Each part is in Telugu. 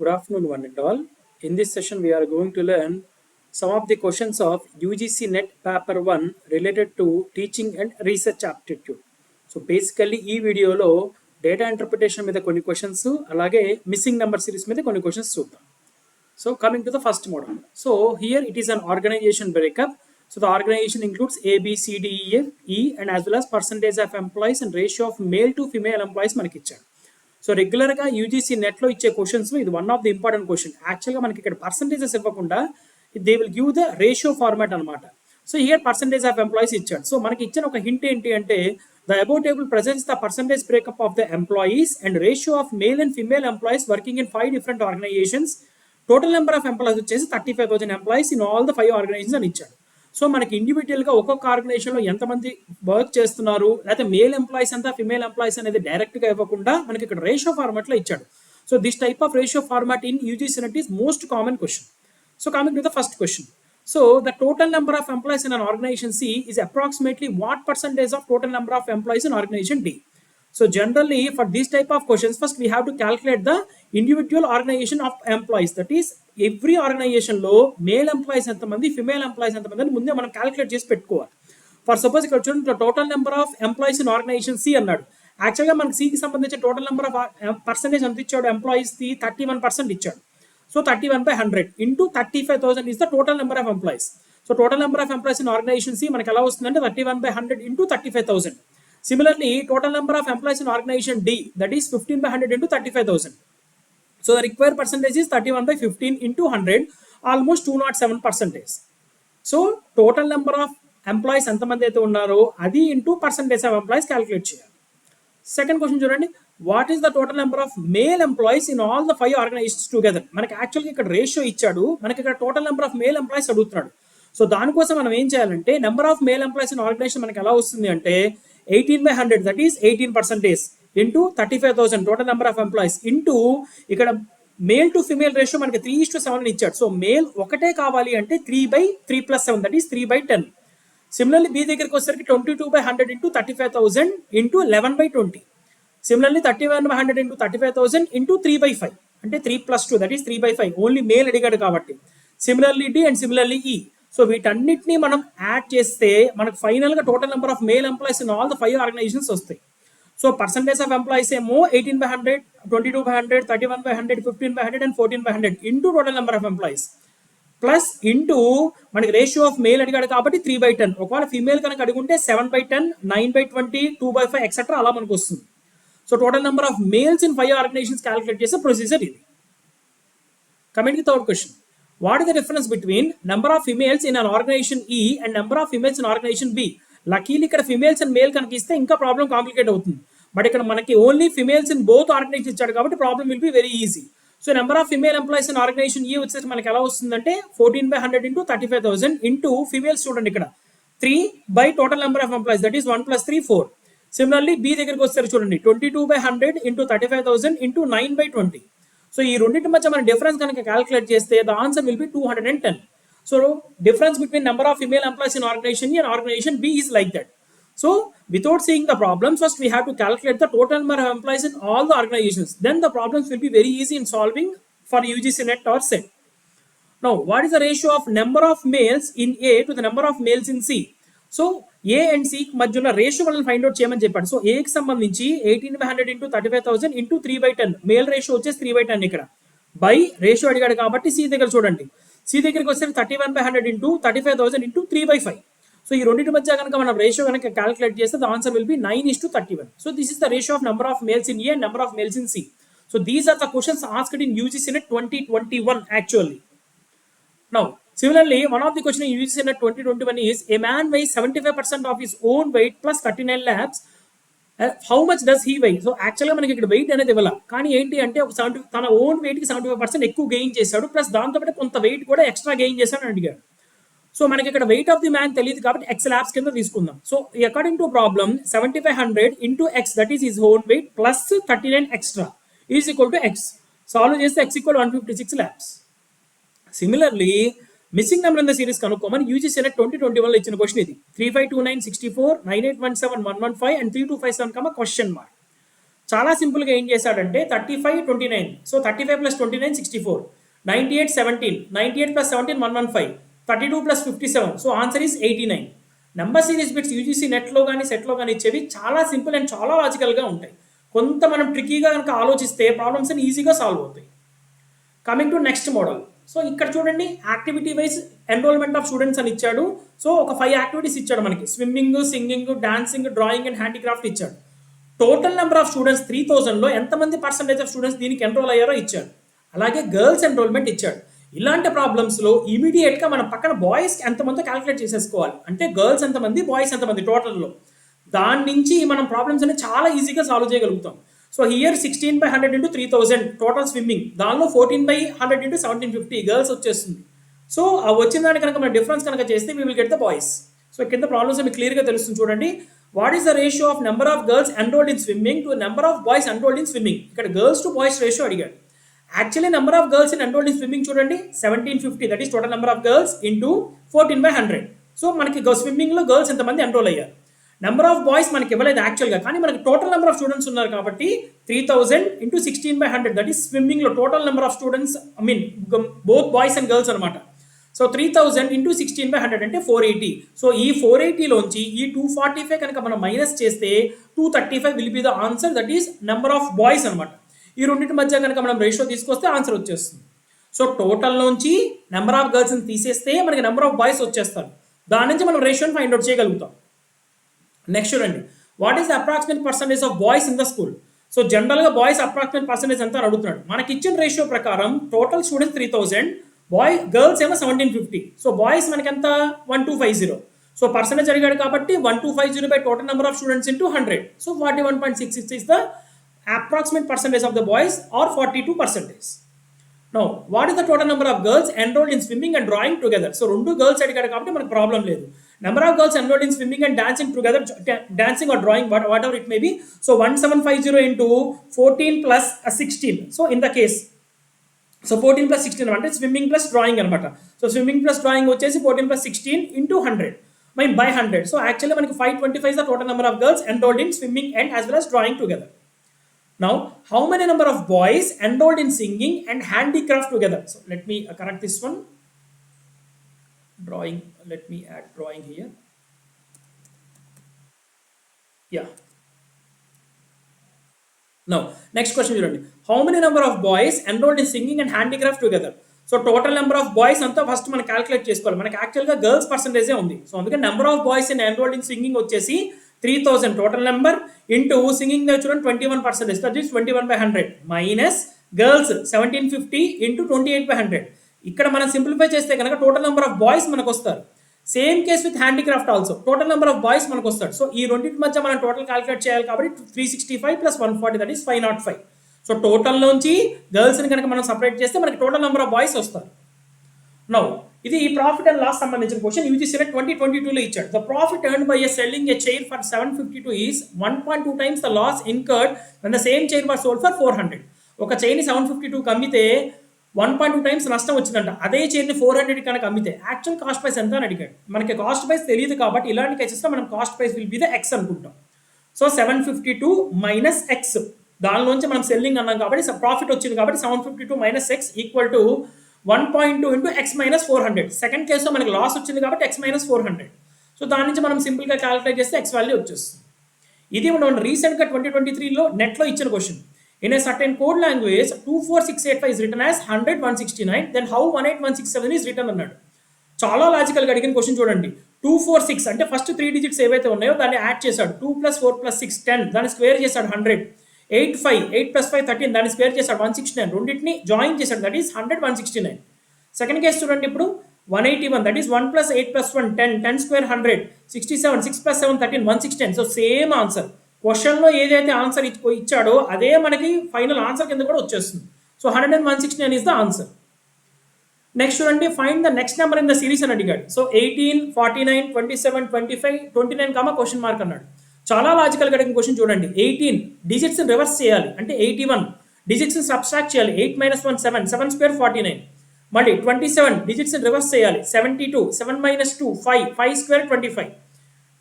Good afternoon, one and all. In this session, we are going to learn some of the questions of UGC NET Paper 1 related to teaching and research aptitude. So basically, ఈ వీడియోలో డేటా ఇంటర్ప్రిటేషన్ మీద కొన్ని క్వశ్చన్స్ అలాగే మిస్సింగ్ నెంబర్ సిరీస్ మీద కొన్ని క్వశ్చన్స్ చూద్దాం. So coming to the first model. So here it is an organization breakup. So the organization includes A, B, C, D, E, F, E and as well as percentage of employees and ratio of male to female employees మనకి ఇచ్చాడు. సో రెగ్యులర్గా యూజీసీ నెట్లో ఇచ్చే క్వశ్చన్స్ ఇది one of the important question. యాక్చువల్గా మనకి ఇక్కడ పర్సంటేజెస్ ఇవ్వకుండా they will give the ratio format అనమాట. So here percentage of employees ఇచ్చాడు. సో మనకి ఇచ్చిన ఒక హింట్ ఏంటి అంటే the above table presents the percentage breakup of the employees and ratio of male and female employees working in 5 different organisations. Total number of employees వచ్చేసి 35,000 employees in all the 5 organisations అని ఇచ్చాడు. సో మనకి ఇండివిజువల్గా ఒక్కొక్క ఆర్గనైజేషన్లో ఎంతమంది వర్క్ చేస్తున్నారు, లేకపోతే మేల్ ఎంప్లాయీస్ అంతా ఫిమేల్ ఎంప్లాయీస్ అనేది డైరెక్ట్గా ఇవ్వకుండా మనకి ఇక్కడ రేషియో ఫార్మాట్లో ఇచ్చాడు. So this type of ratio format in UGC NET is most common question. So coming to the first question. So the total number of employees in an organisation C is approximately what percentage of total number of employees in organisation D. So generally for these type of questions, first we have to calculate the individual organization of employees. That is every organization లో మేల్ ఎంప్లాయీస్ ఎంతమంది, ఫిమేల్ ఎంప్లాయీస్ ఎంతమంది అని ముందే మనం క్యాలిక్యులేట్ చేసి పెట్టుకోవాలి. ఫర్ సపోజ్ ఇక్కడ చూడండి total number of employees in organisation C అన్నాడు. యాక్చువల్గా మనకి సికి సంబంధించిన టోటల్ నెంబర్ ఆఫ్ పర్సెంటేజ్ ఎంత ఇచ్చాడు, ఎంప్లాయీస్ ది 31% ఇచ్చాడు. సో 31/100 into 35,000 is the total number of employees. So total number of employees in organisation C మనకి ఎలా వస్తుందంటే 31/100 into 35,000. Similarly, total number of employees in organization D, that is 15/100 into 35,000. So the required percentage is 31/15 into 100, almost 207%. So total number of employees ఎంతమంది అయితే ఉన్నారో అది into percentage of employees calculate చేయాలి. సెకండ్ క్వశ్చన్ చూడండి, what is the total number of male employees in all the 5 organizations together. మనకి యాక్చువల్గా ఇక్కడ రేషియో ఇచ్చాడు, మనకి ఇక్కడ total number of male employees అడుగుతున్నాడు. సో దానికోసం మనం ఏం చేయాలంటే number of male employees in organization మనకి ఎలా వస్తుంది అంటే 18/100 that is 18% into 35,000 total number of employees into ఇక్కడ మేల్ టు ఫిమేల్ రేషియో మనకి 3:7 ఇచ్చాడు. సో మేల్ ఒకటే కావాలి అంటే 3/3+7 దట్ ఈస్ 3/10. సిమిలర్లీ బి దగ్గరికి వచ్చేసరికి 22/100 into 35,000 into 11/20. Similarly 31/100 into 35,000 into 3/5 అంటే 3+2 దట్ ఈస్ 3/5. ఓన్లీ మేల్ అడిగాడు కాబట్టి. Similarly D and similarly E. So వీటన్నిటిని మనం యాడ్ చేస్తే మనకు ఫైనల్గా total number of male employees in all the 5 organizations వస్తాయి. సో పర్సంటేజ్ ఆఫ్ ఎంప్లాయీస్ ఏమో 18/100, 22/100, 31/100, 15/100 and 14/100 into total number of employees plus into మనకి రేషియో ఆఫ్ మేల్ అడిగాడు కాబట్టి 3/10. ఒకవేళ ఫీమేల్ కనుక అడుగుంటే 7/10, 9/20, 2/5 ఎక్సెట్రా అలా మనకు వస్తుంది. So total number of males in 5 organizations calculate చేసే ప్రొసీజర్ ఇది. Coming to third question, what is the difference between number of females in an organization E and number of females in organization B? Luckily ఇక్కడ ఫిమేల్స్ అండ్ మేల్ కనుక ఇస్తే ఇంకా ప్రాబ్లం కాంప్లికేట్ అవుతుంది. బట్ ఇక్కడ మనకి only females in both organization ఇచ్చాడు కాబట్టి problem will be very easy. So number of female employees in organization E వచ్చేసి మనకి ఎలా వస్తుందంటే 14/100 ఇంటూ 35,000 ఇంటూ ఫిమేల్స్ చూడండి ఇక్కడ 3 by total number of employees that is 1 + 3 4. Similarly B దగ్గరికి వస్తారు చూడండి 22/100 ఇంటూ 35,000 ఇంటూ 9/20. సో ఈ రెండింటి మధ్య మన డిఫరెన్స్ కనుక క్యాలిక్యులేట్ చేస్తే the answer will be 210. So difference between number of female employees in organization A and organization B is like that. So without seeing the problems, first we have to calculate the total number of employees in all the organizations. Then the problems will be very easy in solving for UGC NET or SET. Now what is the ratio of number of males in A to the number of males in C. So A and C మధ్యలో రేషియో వాళ్ళని ఫైండ్ అవుట్ చేయమని చెప్పాడు. సో ఏకి సంబంధించి 18/100 ఇంటూ 35,000 ఇంటూ 3/10. మేల్ రేషియో వచ్చేసి 3/10 ఇక్కడ బై రేషియో అడిగాడు కాబట్టి సి దగ్గర చూడండి, సి దగ్గరికి వస్తే 31/100 ఇంటూ 35,000 ఇంటూ 3/5. సో ఈ రెండింటి మధ్య కనుక మనం రేషియో కనుక క్యాలిక్యులేట్ చేస్తే the answer will be 9:31. So this is the ratio of number of males in A and number of males in C. So these are the questions asked in UGC NET 2021 actually. Now similarly, one of the question in UGC NET 2021 is a man weighs 75% of his own weight plus 39 laps. How much does he weight. So యాక్చువల్గా మనకి ఇక్కడ వెయిట్ అనేది ఇవ్వాలి, కానీ ఏంటి అంటే ఒక తన ఓన్ వెయిట్కి 75% ఎక్కువ గెయిన్ చేశాడు, ప్లస్ దాంతోపాటు కొంత వెయిట్ కూడా ఎక్స్ట్రా గెయిన్ చేశాడు అని అడిగాడు. సో మనకి ఇక్కడ వెయిట్ ఆఫ్ ది మ్యాన్ తెలియదు కాబట్టి ఎక్స్ ల్యాబ్స్ కింద తీసుకుందాం. So according to problem 7500 into x that is his own weight plus 39 extra is equal to x. Solve చేస్తే x equal 156 labs. Similarly missing number in the series కనుక్కోమని యూజీసీ నెట్ 2021 లో ఇచ్చిన క్వశ్చన్ ఇది. 3529 64 9817 115 అండ్ 3257 క్వశ్చన్ మార్క్. చాలా సింపుల్గా ఏం చేశాడంటే 35 29, so 35 + 29 64, 98 17, 98 + 17 115, 32 + 57, so answer is 89. Number series bits UGC నెట్లో కానీ సెట్లో కానీ ఇచ్చేవి చాలా సింపుల్ అండ్ చాలా లాజికల్గా ఉంటాయి. కొంత మనం ట్రిక్కీగా కనుక ఆలోచిస్తే ప్రాబ్లమ్స్ అని ఈజీగా సాల్వ్ అవుతాయి. Coming to next model. So ఇక్కడ చూడండి, activity wise enrollment of students అని ఇచ్చాడు. సో ఒక 5 యాక్టివిటీస్ ఇచ్చాడు మనకి, swimming, singing, dancing, drawing and handicraft ఇచ్చాడు. టోటల్ నెంబర్ ఆఫ్ స్టూడెంట్స్ 3000లో ఎంతమంది పర్సెంటేజ్ ఆఫ్ స్టూడెంట్స్ దీనికి ఎన్రోల్ అయ్యారో ఇచ్చాడు. అలాగే గర్ల్స్ ఎన్రోల్మెంట్ ఇచ్చాడు. ఇలాంటి ప్రాబ్లమ్స్లో ఇమీడియట్గా మనం పక్కన బాయ్స్కి ఎంతమంది క్యాలిక్యులేట్ చేసేసుకోవాలి, అంటే గర్ల్స్ ఎంతమంది, బాయ్స్ ఎంతమంది టోటల్లో. దాని నుంచి మనం ప్రాబ్లమ్స్ అనేది చాలా ఈజీగా సాల్వ్ చేయగలుగుతాం. సో హియర్ 16/100 × 3000 టోటల్ స్విమ్మింగ్, దానిలో 14/100 × 1750 గర్ల్స్ వచ్చేస్తుంది. సో ఆ వచ్చిన దాని కనుక మనం డిఫరెన్స్ కనుక చేస్తే we will get the boys. So కింద ప్రాబ్లమ్స్ మీకు క్లియర్గా తెలుస్తుంది చూడండి. What is the ratio of number of girls enrolled in swimming to number of boys enrolled in swimming. ఇక్కడ గర్ల్స్ టు బాయ్స్ రేషియో అడిగాడు. Actually number of girls in enrolled in swimming చూడండి 1750, that is total number of girls into 14/100. So మనకి స్విమ్మింగ్లో గర్ల్స్ ఎంతమంది ఎన్రోల్ అయ్యారు. నెంబర్ ఆఫ్ బాయ్స్ మనకి ఇవ్వలేదు యాక్చువల్గా, కానీ మనకి టోటల్ నెంబర్ ఆఫ్ స్టూడెంట్స్ ఉన్నారు కాబట్టి 3000 × 16/100, దట్ ఈస్ స్విమ్మింగ్లో total number of students, I mean both boys and girls అనమాట. సో 3000 × 16/100 అంటే 480. సో ఈ 480లోంచి ఈ 245 కనుక మనం మైనస్ చేస్తే 235 will be the answer, that is number of boys అనమాట. ఈ రెండింటి మధ్య కనుక మనం రేషియో తీసుకొస్తే ఆన్సర్ వచ్చేస్తుంది. సో టోటల్లోంచి నెంబర్ ఆఫ్ గర్ల్స్ని తీసేస్తే మనకి నెంబర్ ఆఫ్ బాయ్స్ వచ్చేస్తారు. దాని నుంచి మనం రేషియోని ఫైండ్ అవుట్ చేయగలుగుతాం. నెక్స్ట్ చూడండి, what is the approximate percentage of boys in the school. So జనరల్గా బాయ్స్ అప్రాక్సిమేట్ పర్సెంటేజ్ ఎంత అని అడుగుతున్నాడు. మనకి ఇచ్చిన రేషియో ప్రకారం టోటల్ స్టూడెంట్స్ 3000, గర్ల్స్ ఏమో 1750. సో బాయ్స్ మనకి ఎంత 1250. సో పర్సెంటేజ్ అడిగాడు కాబట్టి 1250 by total number of students into 100. So 41.66 is the approximate percentage of the boys, or 42%. Now, what is the total number of girls enrolled in swimming and drawing together? So, రెండు girls అడిగాడు కాబట్టి మనకు ప్రాబ్లం లేదు. Number of girls enrolled in swimming and dancing together, dancing or drawing, whatever it may be. So, 1750 into 14 plus 16. So, in the case, so 14 plus 16 అంటే స్విమ్మింగ్ ప్లస్ డ్రాయింగ్ అనమాట. సో స్విమ్మింగ్ ప్లస్ డ్రాయింగ్ వచ్చేసి 14 plus 16 into 100 by 100. So actually మనకి 525 is the total number of girls enrolled in swimming and as well as drawing together. Now, how many number of boys enrolled in singing and handicraft together? So let me correct this one. Drawing, let me add drawing here. Yeah. Now, next question చూడండి. How many number of boys enrolled in singing and handicraft together? So total number of boys అంతా ఫస్ట్ మనం క్యాలిక్యులేట్ చేసుకోవాలి. మనకి యాక్చువల్గా గర్ల్స్ పర్సెంటేజే ఉంది. సో అందుకే number of boys in enrolled in singing వచ్చేసి 3000 టోటల్ నెంబర్ ఇంటూ సింగింగ్ చూడండి 21%, that is 21/100 minus girls 1750 into 28/100. ఇక్కడ మనం సింప్లిఫై చేస్తే కనుక టోటల్ నెంబర్ ఆఫ్ బాయ్స్ మనకు వస్తారు. Same case with handicraft also total number of boys మనకు వస్తాడు. సో ఈ రెండింటి మధ్య మనం టోటల్ క్యాలిక్యులేట్ చేయాలి కాబట్టి 365 + 140, దట్ ఈస్ 505. సో టోటల్లోంచి గర్ల్స్ని కనుక మనం సపరేట్ చేస్తే మనకి టోటల్ నెంబర్ ఆఫ్ బాయ్స్ వస్తారు. నౌ ఇది ఈ ప్రాఫిట్ అండ్ లాస్ సంబంధించిన క్వశ్చన్ యూజీసీ 2022లో ఇచ్చాడు. The profit earned by selling a chair for 752 is 1.2 times the loss incurred when the same chair was sold for 400. ఒక చైర్ని 752 అమ్మితే 1.2 times నష్టం వచ్చిందంట. అదే చైర్ని 400 కనుక అమ్మితే యాక్చువల్ కాస్ట్ ప్రైస్ ఎంత అని అడిగాడు. మనకి కాస్ట్ ప్రైస్ తెలియదు కాబట్టి ఇలాంటి కేసెస్లో మనం cost price will be the X అనుకుంటాం. సో 752 మైనస్ ఎక్స్, దానిలోంచి మనం సెల్లింగ్ అన్నాం కాబట్టి ప్రాఫిట్ వచ్చింది కాబట్టి 752 minus X equal to 1.2 into x minus 400. Second కేసులో మనకి లాస్ వచ్చింది కాబట్టి x minus 400. సో దాని నుంచి మనం సింపుల్గా క్యాలిక్యులేట్ చేస్తే x వాల్యూ వచ్చేస్తుంది. ఇది మనం రీసెంట్గా 2023లో నెట్లో ఇచ్చిన question. In a certain code language 24685 is written as 100 169, then how 18167 is written అన్నాడు. చాలా లాజికల్గా అడిగిన క్వశ్చన్ చూడండి. 246 అంటే ఫస్ట్ 3 digits ఏవైతే ఉన్నాయో దాన్ని యాడ్ చేశాడు. 2 + 4 + 6 10, దాన్ని స్క్వేర్ చేశాడు 100. 8 + 5 13, దాన్ని స్క్వేర్ చేశాడు 169. రెండింటిని జాయిన్ చేశాడు, దట్ ఈస్ 100 169. సెకండ్ కేసు చూడండి ఇప్పుడు 181, that is 1 + 8 + 1 10, 10 square 100, 67, 6 + 7 13, 116. So same answer క్వశ్చన్లో ఏదైతే ఆన్సర్ ఇచ్చాడో అదే మనకి ఫైనల్ ఆన్సర్ కింద కూడా వచ్చేస్తుంది. So 100 and 169 is the answer. Next చూడండి, find the next number in the series అని అడిగాడు. సో 18, 49, 27, 25, 29 క్వశ్చన్ మార్క్ అన్నాడు. చాలా లాజికల్గా అడిగిన క్వశ్చన్ చూడండి. 18 డిజిట్స్ రివర్స్ చేయాలి అంటే 81, డిజిట్స్ సబ్స్ట్రాక్ట్ చేయాలి 8 - 1 7, 7 square 49. మళ్ళీ 27 డిజిట్స్ రివర్స్ చేయాలి 72, 7 - 2 5, 5 square 25.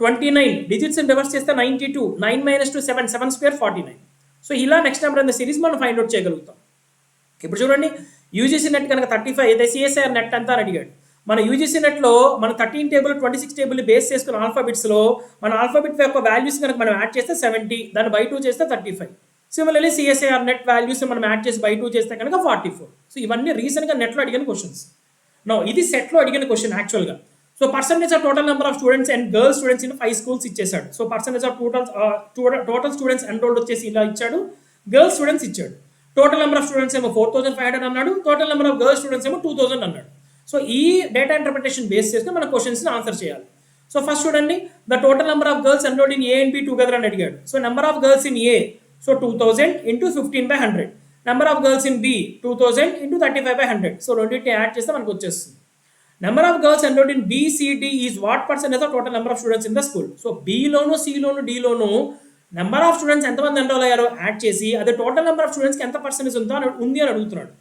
29 డిజిట్స్ రివర్స్ చేస్తే 92, 9 - 2 7, 7 square 49. సో ఇలా next number in the series మనం ఫైండ్ అవుట్ చేయగలుగుతాం. ఇప్పుడు చూడండి, యూజీసీ నెట్ కనుక 35 అయితే సిఎస్ఐఆర్ నెట్ అంతా అని అడిగాడు. మన యూజీసీ నెట్లో మన 13 టేబుల్ 26 టేబుల్ బేస్ చేసుకున్న ఆల్ఫాబెట్స్లో మన ఆల్ఫాబెట్ యొక్క వాల్యూస్ కనుక మనం యాడ్ చేస్తే 70, దాన్ని బై 2 చేస్తే 35. సిమిలర్లీ సిఎస్ఐఆర్ నెట్ వాల్యూస్ మనం యాడ్ చేసి బై 2 చేస్తే కనుక 44. సో ఇవన్నీ రీసెంట్గా నెట్లో అడిగిన క్వశ్చన్స్. నో ఇది సెట్లో అడిగిన క్వశ్చన్ యాక్చువల్గా. So percentage of total number of students and girls students in 5 schools ఇచ్చేసాడు. So percentage of total students enrolled వచ్చేసి ఇలా ఇచ్చాడు, గర్ల్స్ స్టూడెంట్స్ ఇచ్చాడు. టోటల్ నెంబర్ ఆఫ్ స్టూడెంట్స్ ఏమో 4500 అన్నాడు, total number of girls students ఏమో 2000 అన్నాడు. సో ఈ డేటా ఇంటర్ప్రిటేషన్ బేస్ చేసుకుని మన క్వశ్చన్స్ని ఆన్సర్ చేయాలి. సో ఫస్ట్ చూడండి, the total number of girls enrolled in A and B together అని అడిగాడు. So number of girls in A, so 2000 into 15/100. Number of girls in B 2000 into 35/100. So రెండింటిని యాడ్ చేస్తే మనకు వచ్చేస్తుంది. Number of girls enrolled in BCD is what percentage of total number of students in the school. So బిలోను, సిలోను, డిలోను నెంబర్ ఆఫ్ స్టూడెంట్స్ ఎంతమంది ఎన్రోల్ అయ్యారో యాడ్ చేసి అదే టోటల్ నెంబర్ ఆఫ్ స్టూడెంట్స్కి ఎంత పర్సెంటేజ్ ఉంది అని అడుగుతున్నాడు.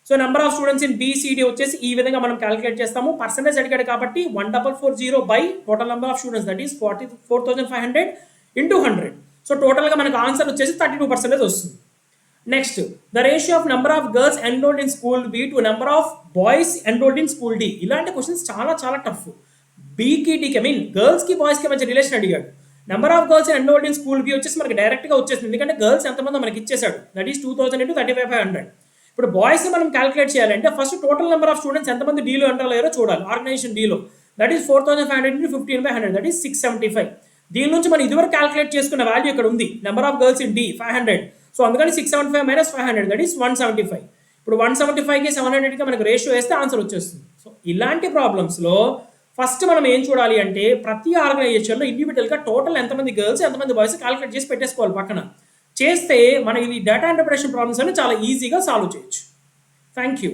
So number of students in BCD వచ్చేసి ఈ విధంగా మనం క్యాలిక్యులేట్ చేస్తాము. పర్సెంటేజ్ అడిగాడు కాబట్టి 1440 by total number of students, that is 4500 into 100. So టోటల్గా మనకు ఆన్సర్ వచ్చేసి 32% వస్తుంది. Next, the ratio of number of girls enrolled in school B to number of boys enrolled in school D. ఇలాంటి క్వశ్చన్స్ చాలా చాలా టఫ్. బీకి డీకి, ఐ మీన్ గర్ల్స్కి బాయ్స్కి మధ్య రిలేషన్ అడిగాడు. Number of girls enrolled in school B వచ్చేసి మనకి డైరెక్ట్గా వచ్చేసింది, ఎందుకంటే గర్ల్స్ ఎంతమంది మనకి ఇచ్చేసాడు, దట్ ఈస్ 2000 ఇంటూ 35/100. ఇప్పుడు బాయ్స్ మనం క్యాలిక్యులేట్ చేయాలంటే first total number of students ఎంతమంది డీలో ఎన్రోల్ అయ్యారో చూడాలి, ఆర్గనైజేషన్ డీలో. That is 4500 into 15/100, that is 675. దీని నుంచి మనం ఇదివరకు క్యాలిక్యులేట్ చేసుకున్న వాల్యూ ఇక్కడ ఉంది, number of girls in D 500. So అందుకని 675 మైనస్ 500, దట్ ఈస్ 175. ఇప్పుడు 175కి 700కి మనకు రేషియో వేస్తే ఆన్సర్ వచ్చేస్తుంది. సో ఇలాంటి ప్రాబ్లమ్స్లో ఫస్ట్ మనం ఏం చూడాలి అంటే ప్రతి ఆర్గనైజేషన్లో ఇండివిజువల్గా టోటల్ ఎంతమంది గర్ల్స్ ఎంతమంది బాయ్స్ క్యాలిక్యులేట్ చేసి పెట్టేసుకోవాలి పక్కన. చేస్తే మనం ఈ డేటా ఇంటర్ప్రిటేషన్ ప్రాబ్లమ్స్ అని చాలా ఈజీగా సాల్వ్ చేయొచ్చు. Thank you.